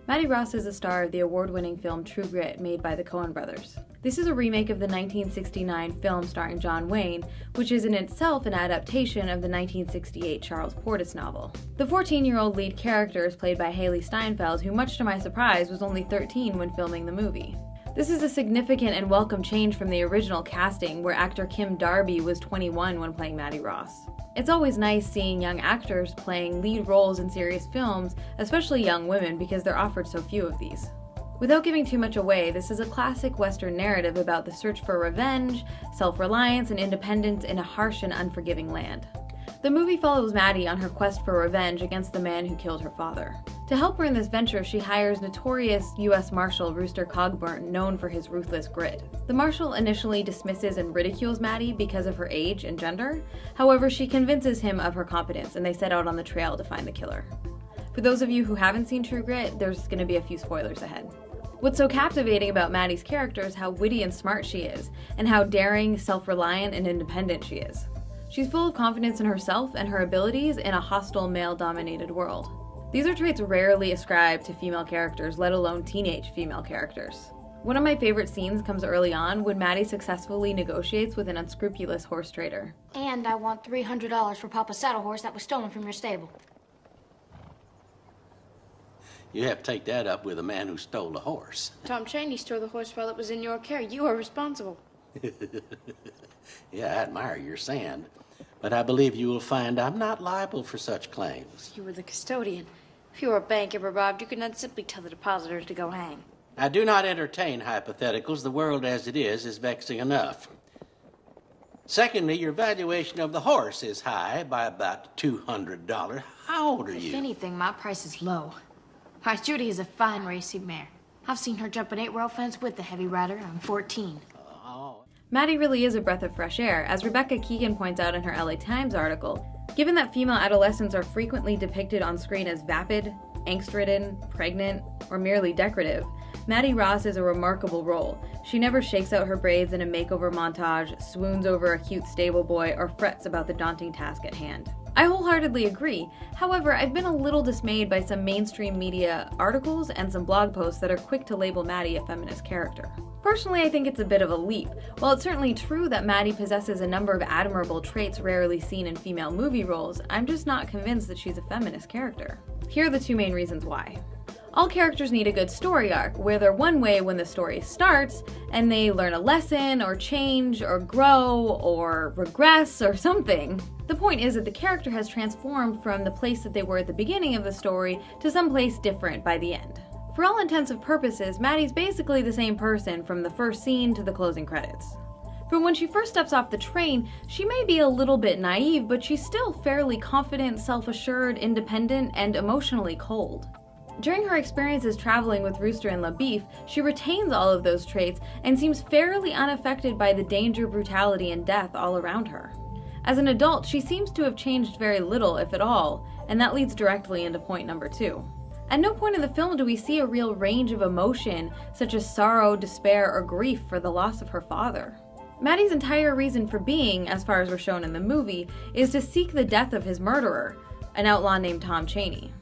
Mattie Ross is the star of the award-winning film True Grit, made by the Coen brothers. This is a remake of the 1969 film starring John Wayne, which is in itself an adaptation of the 1968 Charles Portis novel. The 14-year-old lead character is played by Haley Steinfeld, who, much to my surprise, was only 13 when filming the movie. This is a significant and welcome change from the original casting, where actor Kim Darby was 21 when playing Mattie Ross. It's always nice seeing young actors playing lead roles in serious films, especially young women, because they're offered so few of these. Without giving too much away, this is a classic Western narrative about the search for revenge, self-reliance, and independence in a harsh and unforgiving land. The movie follows Mattie on her quest for revenge against the man who killed her father. To help her in this venture, she hires notorious U.S. Marshal Rooster Cogburn, known for his ruthless grit. The Marshal initially dismisses and ridicules Mattie because of her age and gender. However, she convinces him of her competence, and they set out on the trail to find the killer. For those of you who haven't seen True Grit, there's going to be a few spoilers ahead. What's so captivating about Mattie's character is how witty and smart she is, and how daring, self-reliant, and independent she is. She's full of confidence in herself and her abilities in a hostile, male-dominated world. These are traits rarely ascribed to female characters, let alone teenage female characters. One of my favorite scenes comes early on when Mattie successfully negotiates with an unscrupulous horse trader. And I want $300 for Papa's saddle horse that was stolen from your stable. You have to take that up with the man who stole the horse. Tom Chaney stole the horse while it was in your care. You are responsible. Yeah, I admire your sand. But I believe you will find I'm not liable for such claims. You were the custodian. If you were a bank ever robbed, you could not simply tell the depositors to go hang. I do not entertain hypotheticals. The world as it is vexing enough. Secondly, your valuation of the horse is high by about $200. How old are you? If anything, my price is low. Price Judy is a fine racing mare. I've seen her jump an 8-rail fence with the heavy rider. I'm 14. Mattie really is a breath of fresh air, as Rebecca Keegan points out in her LA Times article. Given that female adolescents are frequently depicted on screen as vapid, angst-ridden, pregnant, or merely decorative, Mattie Ross is a remarkable role. She never shakes out her braids in a makeover montage, swoons over a cute stable boy, or frets about the daunting task at hand. I wholeheartedly agree. However, I've been a little dismayed by some mainstream media articles and some blog posts that are quick to label Mattie a feminist character. Personally, I think it's a bit of a leap. While it's certainly true that Mattie possesses a number of admirable traits rarely seen in female movie roles, I'm just not convinced that she's a feminist character. Here are the two main reasons why. All characters need a good story arc, where they're one way when the story starts, and they learn a lesson, or change, or grow, or regress, or something. The point is that the character has transformed from the place that they were at the beginning of the story to someplace different by the end. For all intents and purposes, Mattie's basically the same person from the first scene to the closing credits. From when she first steps off the train, she may be a little bit naive, but she's still fairly confident, self-assured, independent, and emotionally cold. During her experiences traveling with Rooster and LaBeef, she retains all of those traits and seems fairly unaffected by the danger, brutality, and death all around her. As an adult, she seems to have changed very little, if at all, and that leads directly into point number 2. At no point in the film do we see a real range of emotion, such as sorrow, despair, or grief for the loss of her father. Mattie's entire reason for being, as far as we're shown in the movie, is to seek the death of his murderer, an outlaw named Tom Chaney.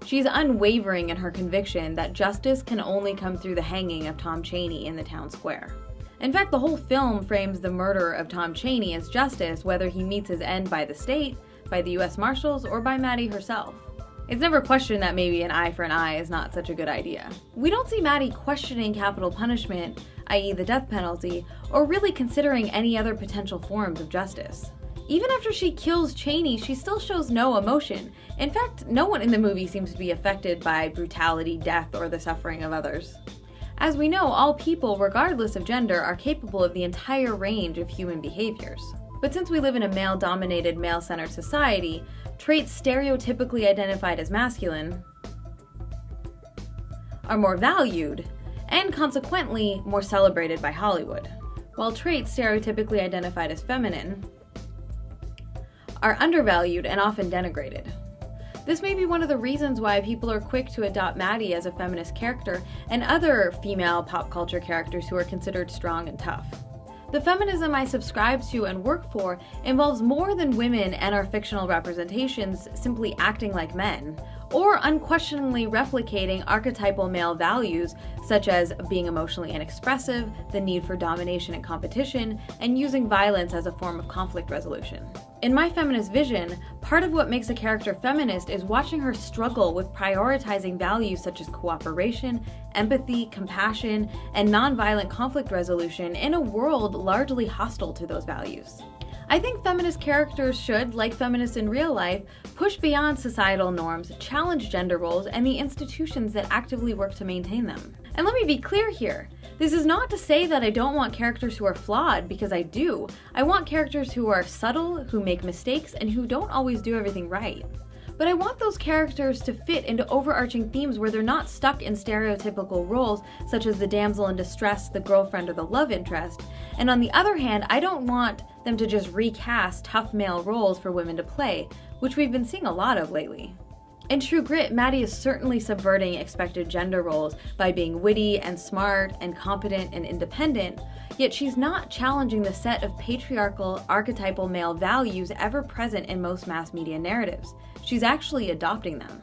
She's unwavering in her conviction that justice can only come through the hanging of Tom Chaney in the town square. In fact, the whole film frames the murder of Tom Chaney as justice, whether he meets his end by the state, by the U.S. Marshals, or by Mattie herself. It's never questioned that maybe an eye for an eye is not such a good idea. We don't see Mattie questioning capital punishment, i.e. the death penalty, or really considering any other potential forms of justice. Even after she kills Chaney, she still shows no emotion. In fact, no one in the movie seems to be affected by brutality, death, or the suffering of others. As we know, all people, regardless of gender, are capable of the entire range of human behaviors. But since we live in a male-dominated, male-centered society, traits stereotypically identified as masculine are more valued, and consequently more celebrated by Hollywood, while traits stereotypically identified as feminine are undervalued and often denigrated. This may be one of the reasons why people are quick to adopt Mattie as a feminist character and other female pop culture characters who are considered strong and tough. The feminism I subscribe to and work for involves more than women and our fictional representations simply acting like men, or unquestioningly replicating archetypal male values such as being emotionally inexpressive, the need for domination and competition, and using violence as a form of conflict resolution. In my feminist vision, part of what makes a character feminist is watching her struggle with prioritizing values such as cooperation, empathy, compassion, and nonviolent conflict resolution in a world largely hostile to those values. I think feminist characters should, like feminists in real life, push beyond societal norms, challenge gender roles, and the institutions that actively work to maintain them. And let me be clear here. This is not to say that I don't want characters who are flawed, because I do. I want characters who are subtle, who make mistakes, and who don't always do everything right. But I want those characters to fit into overarching themes where they're not stuck in stereotypical roles such as the damsel in distress, the girlfriend, or the love interest. And on the other hand, I don't want them to just recast tough male roles for women to play, which we've been seeing a lot of lately. In True Grit, Mattie is certainly subverting expected gender roles by being witty and smart and competent and independent, yet she's not challenging the set of patriarchal, archetypal male values ever present in most mass media narratives. She's actually adopting them.